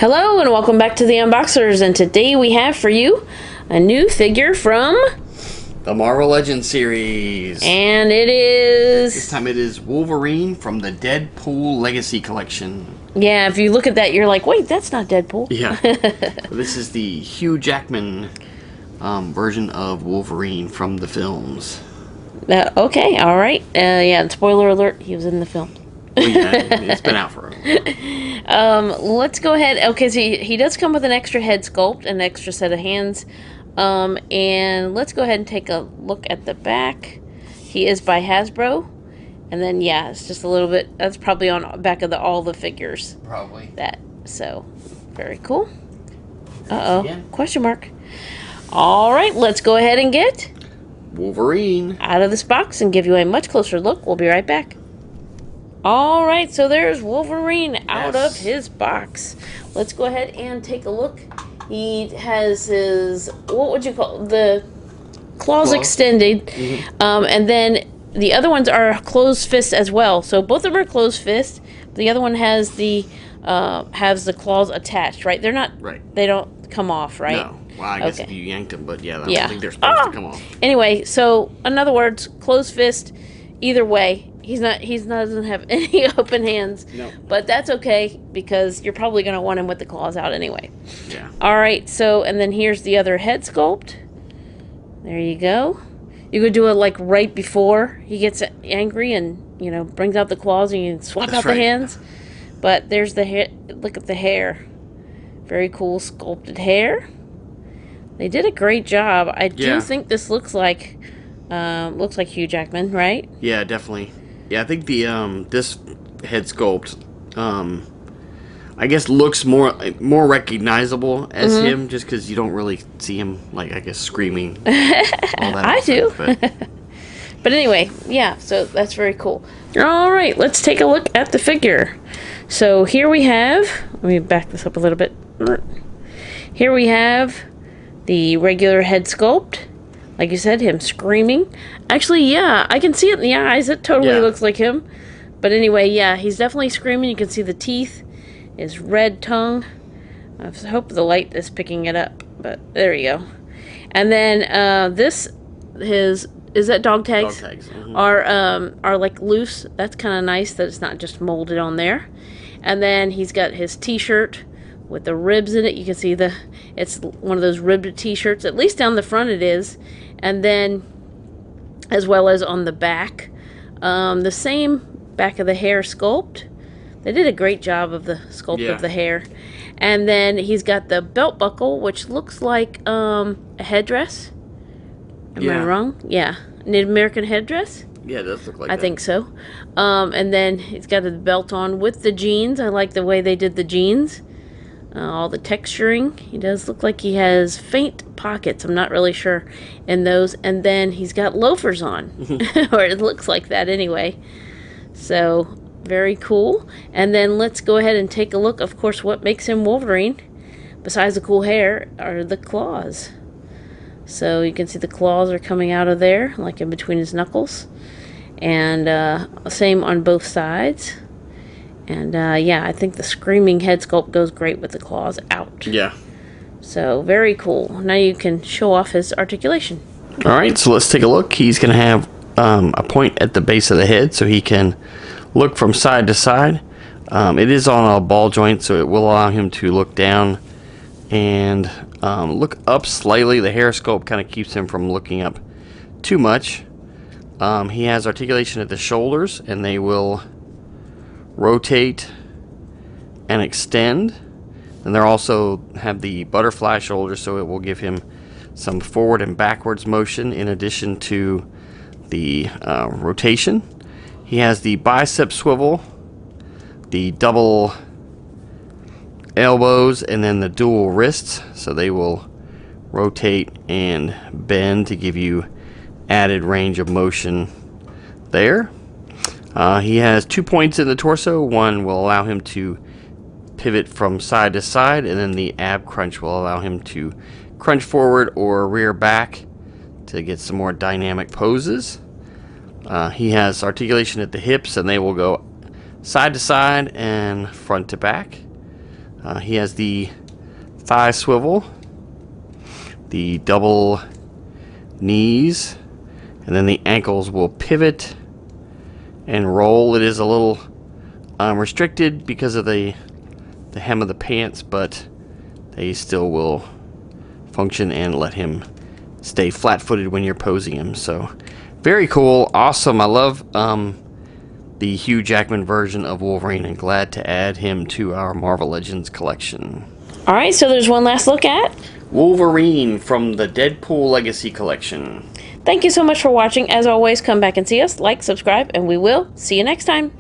Hello and welcome back to the Unboxers, and today we have for you a new figure from the Marvel Legends series. And it is... This time it is Wolverine from the Deadpool Legacy Collection. Yeah, if you look at that, you're like, wait, that's not Deadpool. Yeah. This is the Hugh Jackman version of Wolverine from the films. Okay, alright. Yeah, and spoiler alert, he was in the film. Well, yeah, it's been out for a while. Let's go ahead. Okay, so he does come with an extra head sculpt, an extra set of hands. And let's go ahead and take a look at the back. He is by Hasbro. And then, yeah, it's just a little bit, that's probably on back of all the figures. Probably. So, very cool. Uh-oh, question mark. All right, let's go ahead and get Wolverine out of this box and give you a much closer look. We'll be right back. All right, so there's Wolverine out of his box. Let's go ahead and take a look. He has his, what would you call, the claws extended. Mm-hmm. And then the other ones are closed fist as well. So both of them are closed fist. The other one has the claws attached, right? They're not, they don't come off, right? No. Well, I guess if you yanked them, but yeah, I don't think they're supposed to come off. Anyway, so in other words, closed fist, either way. He doesn't have any open hands. No. But that's okay because you're probably going to want him with the claws out anyway. Yeah. All right, so and then here's the other head sculpt. There you go. You could do it like right before he gets angry and, you know, brings out the claws and you can swap out the hands. But there's the hair. Look at the hair. Very cool sculpted hair. They did a great job. I do think this looks like Hugh Jackman, right? Yeah, definitely. Yeah, I think the this head sculpt, I guess looks more recognizable as him, just because you don't really see him, like, I guess, screaming all that. I do. But anyway, yeah, so that's very cool. All right, let's take a look at the figure. So here we have, let me back this up a little bit. Here we have the regular head sculpt. Like you said, him screaming. Actually, yeah, I can see it in the eyes. It totally looks like him. But anyway, yeah, he's definitely screaming. You can see the teeth, his red tongue. I hope the light is picking it up. But there you go. And then is that dog tags? Dog tags. Mm-hmm. Are like loose. That's kind of nice that it's not just molded on there. And then he's got his t-shirt with the ribs in it. You can see it's one of those ribbed t-shirts. At least down the front it is. And then, as well as on the back, the same back of the hair sculpt. They did a great job of the sculpt of the hair. And then he's got the belt buckle, which looks like a headdress. Am I wrong? Yeah. Native American headdress? Yeah, it does look like that. I think so. And then he's got the belt on with the jeans. I like the way they did the jeans. All the texturing. He does look like he has faint pockets. I'm not really sure in those. And then he's got loafers on. Or it looks like that anyway. So, very cool. And then let's go ahead and take a look. Of course, what makes him Wolverine, besides the cool hair, are the claws. So you can see the claws are coming out of there, like in between his knuckles. And same on both sides. And, yeah, I think the screaming head sculpt goes great with the claws out. Yeah. So, very cool. Now you can show off his articulation. All right, so let's take a look. He's going to have a point at the base of the head so he can look from side to side. It is on a ball joint, so it will allow him to look down and look up slightly. The hair sculpt kind of keeps him from looking up too much. He has articulation at the shoulders, and they will rotate and extend. And they also have the butterfly shoulder, so it will give him some forward and backwards motion in addition to the rotation. He has the bicep swivel, the double elbows, and then the dual wrists, so they will rotate and bend to give you added range of motion there. He has 2 points in the torso. One will allow him to pivot from side to side, and then the ab crunch will allow him to crunch forward or rear back to get some more dynamic poses. He has articulation at the hips, and they will go side to side and front to back. He has the thigh swivel, the double knees, and then the ankles will pivot and roll. It is a little restricted because of the hem of the pants, but they still will function and let him stay flat-footed when you're posing him. So very cool, awesome. I love the Hugh Jackman version of Wolverine, and glad to add him to our Marvel Legends collection. All right, so there's one last look at Wolverine from the Deadpool Legacy Collection. Thank you so much for watching. As always, come back and see us, like, subscribe, and we will see you next time.